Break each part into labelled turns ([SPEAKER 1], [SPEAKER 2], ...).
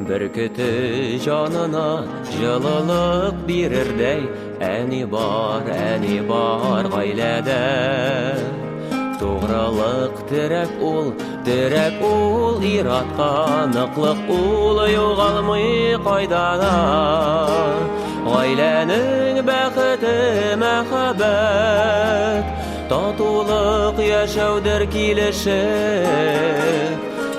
[SPEAKER 1] Бөркете жанына жылылык бирердәй, әни бар гаиләдә. Тугрылык терәк ул иратка, ныклык ул югалмый кайда да. Гаиләнең бәхете мәхәббәт, татулык яшәүдер килеше.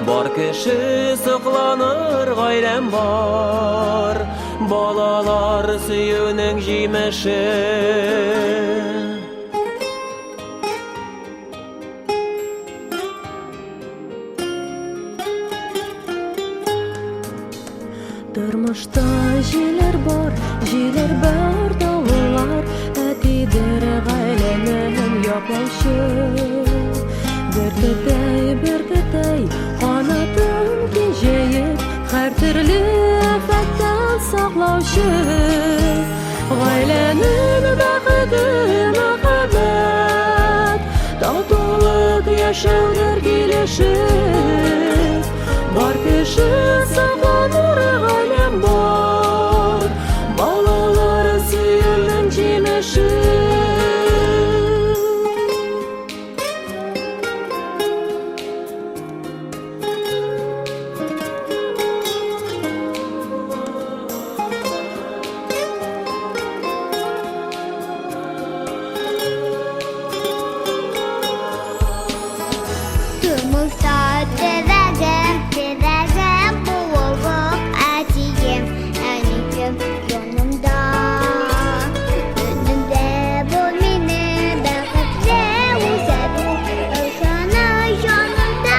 [SPEAKER 1] Бар кеше сокланыр, гаиләм бар, балалар сөюнең җимеше.
[SPEAKER 2] Тормышта җиләр бар таллар, әтидер гаиләнең яклаучы. Бөркетәй канатын киҗәеп, һәр төрле афәттән саклаучы. Гаиләнең бәхете мәхәббәт, татулык яшәүдер килеше. Бар кеше сокланыр, гаиләм бар, балалар сөюнең җимеше.
[SPEAKER 3] Терәгем булып, әтием, әнигем янымда. Өнемдә бул мине бәхетле үзәбү, ышаны җанымда.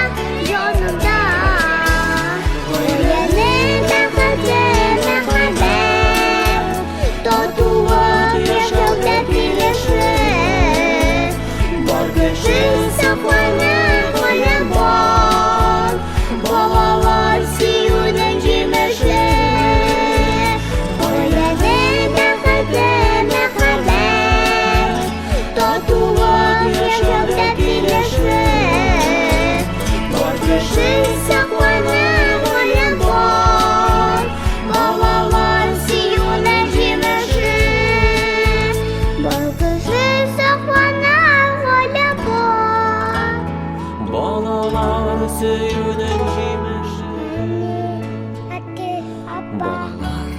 [SPEAKER 3] Гаиләнең бәхете мәхәббәт, татулык яшәүдә килеше. Бар кеше сокланыр, гаиләм бар, балалар сөюнең җимеше. Гаиләнең бәхете мәхәббәт, татулык яшәүдә килеше. Бар кеше сокланыр, гаиләм бар, балалар сөюнең җимеше. Бар кеше сокланыр, гаиләм бар,
[SPEAKER 1] Балалар сөюнең җимеше.
[SPEAKER 3] әти, апа.
[SPEAKER 1] Балалар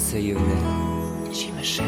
[SPEAKER 1] сөюнең җимеше.